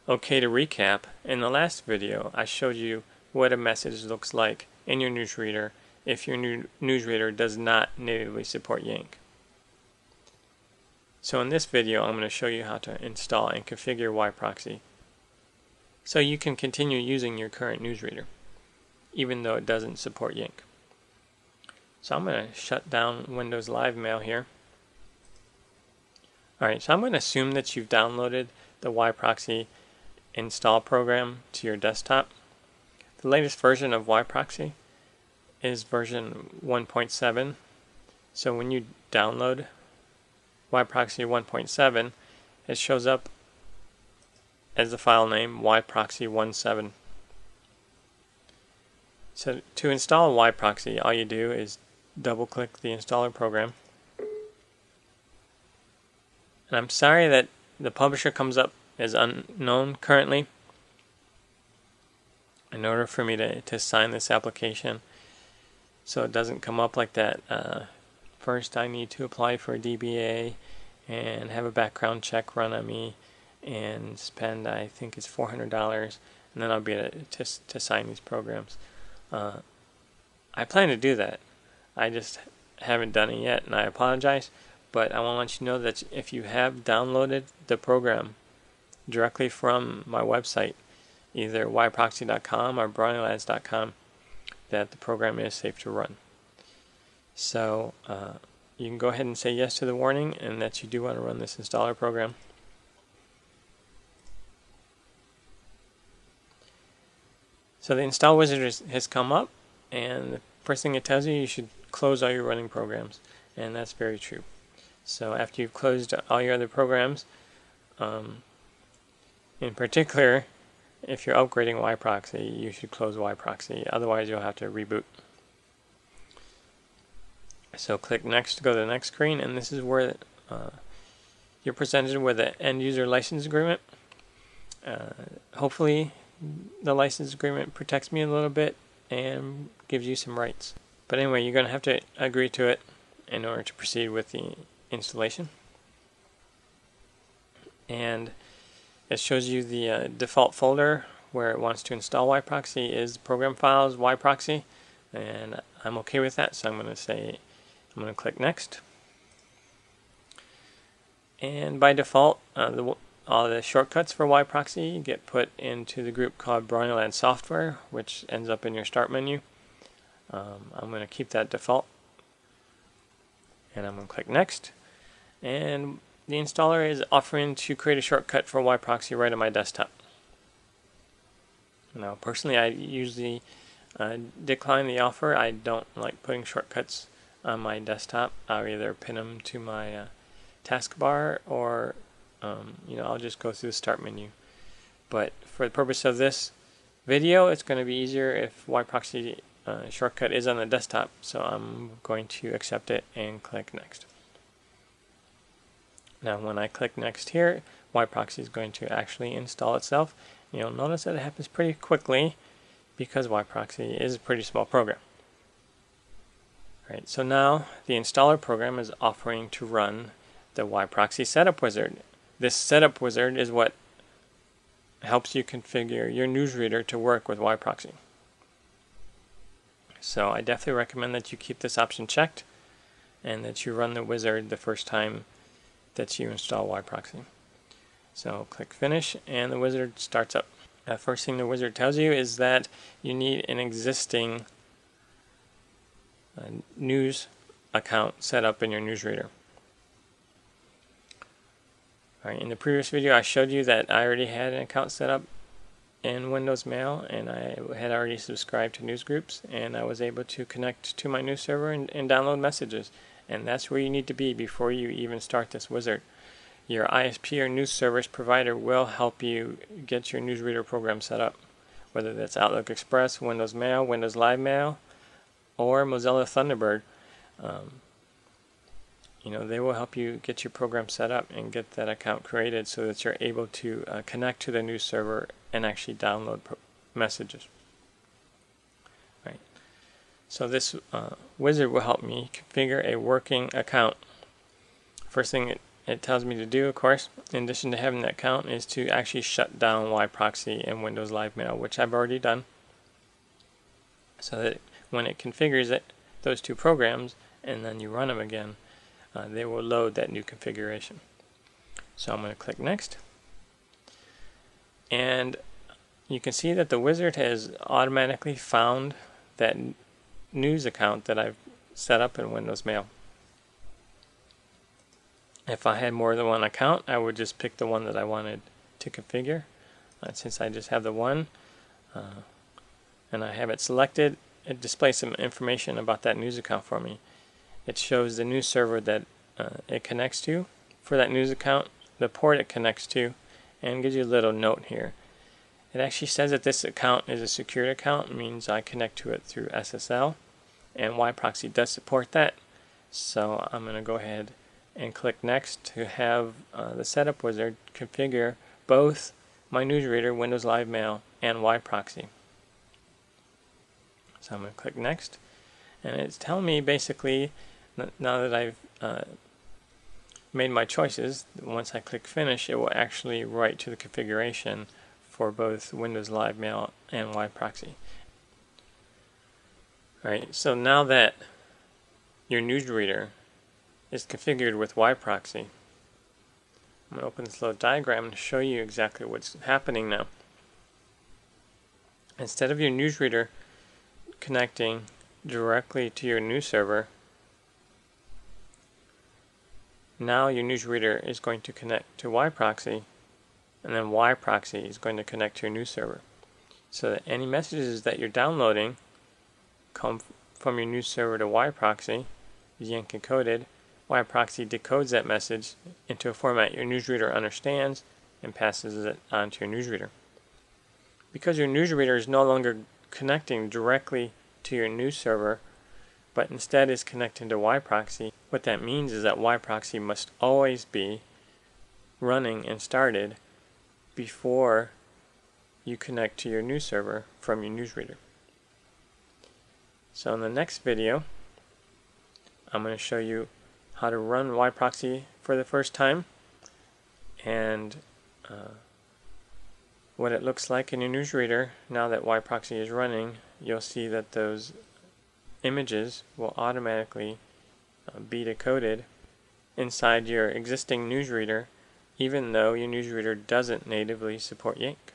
Okay, to recap, in the last video I showed you what a message looks like in your newsreader if your newsreader does not natively support Yank. So in this video I'm going to show you how to install and configure yProxy so you can continue using your current newsreader even though it doesn't support Yank. So I'm going to shut down Windows Live Mail here. Alright, so I'm going to assume that you've downloaded the yProxy install program to your desktop. The latest version of yProxy is version 1.7. So when you download yProxy 1.7, it shows up as the file name yProxy17. So to install yProxy, all you do is double click the installer program. And I'm sorry that the publisher comes up as unknown currently. In order for me to sign this application so it doesn't come up like that, first I need to apply for a DBA and have a background check run on me and spend, I think it's $400, and then I'll be able to sign these programs. I plan to do that. I just haven't done it yet, and I apologize, but I want to let you know that if you have downloaded the program directly from my website, either yProxy.com or browninglads.com, that the program is safe to run. So you can go ahead and say yes to the warning and that you do want to run this installer program. So the install wizard has come up, and the first thing it tells you, you should close all your running programs, and that's very true. So after you've closed all your other programs, in particular, if you're upgrading yProxy, you should close yProxy, otherwise you'll have to reboot. So click next to go to the next screen, and this is where you're presented with an end user license agreement. Hopefully the license agreement protects me a little bit and gives you some rights. But anyway, you're going to have to agree to it in order to proceed with the installation. And it shows you the default folder where it wants to install yProxy is program files yProxy, and I'm okay with that, so I'm going to click next. And by default, all the shortcuts for yProxy get put into the group called Browning Lads Software, which ends up in your start menu. I'm going to keep that default, and I'm going to click next. And the installer is offering to create a shortcut for yProxy right on my desktop. Now, personally, I usually decline the offer. I don't like putting shortcuts on my desktop. I'll either pin them to my taskbar or I'll just go through the start menu. But for the purpose of this video, it's going to be easier if yProxy shortcut is on the desktop, so I'm going to accept it and click next. Now when I click next here, yProxy is going to actually install itself. You'll notice that it happens pretty quickly because yProxy is a pretty small program. Alright, so now the installer program is offering to run the yProxy setup wizard. This setup wizard is what helps you configure your newsreader to work with yProxy. So I definitely recommend that you keep this option checked and that you run the wizard the first time that you install yProxy. So click finish and the wizard starts up. First thing the wizard tells you is that you need an existing news account set up in your newsreader. Alright, in the previous video I showed you that I already had an account set up in Windows Mail, and I had already subscribed to news groups, and I was able to connect to my news server and download messages. And that's where you need to be before you even start this wizard. Your ISP or news service provider will help you get your newsreader program set up, whether that's Outlook Express, Windows Mail, Windows Live Mail, or Mozilla Thunderbird. They will help you get your program set up and get that account created so that you're able to connect to the news server and actually download messages. Right. So this wizard will help me configure a working account. First thing it tells me to do, of course, in addition to having that account, is to actually shut down yProxy and Windows Live Mail, which I've already done, so that when it configures it, those two programs, and then you run them again, they will load that new configuration. So I'm going to click Next. And you can see that the wizard has automatically found that news account that I've set up in Windows Mail. If I had more than one account, I would just pick the one that I wanted to configure. Since I just have the one, and I have it selected, it displays some information about that news account for me. It shows the news server that it connects to for that news account, the port it connects to, and gives you a little note here. It actually says that this account is a secured account. It means I connect to it through SSL, and yProxy does support that. So I'm going to go ahead and click Next to have the setup wizard configure both my newsreader, Windows Live Mail, and yProxy. So I'm going to click Next, and it's telling me basically, now that I've made my choices, once I click Finish, it will actually write to the configuration for both Windows Live Mail and yProxy. Alright, so now that your newsreader is configured with yProxy, I'm going to open this little diagram to show you exactly what's happening now. Instead of your newsreader connecting directly to your news server, now your newsreader is going to connect to yProxy, and then yProxy is going to connect to your news server. So that any messages that you're downloading come from your news server to yProxy, Yank encoded. yProxy decodes that message into a format your newsreader understands and passes it on to your newsreader. Because your newsreader is no longer connecting directly to your news server, but instead is connecting to yProxy, what that means is that yProxy must always be running and started before you connect to your news server from your newsreader. So in the next video, I'm going to show you how to run yProxy for the first time, and what it looks like in your newsreader. Now that yProxy is running, you'll see that those images will automatically be decoded inside your existing newsreader, even though your newsreader doesn't natively support Yank.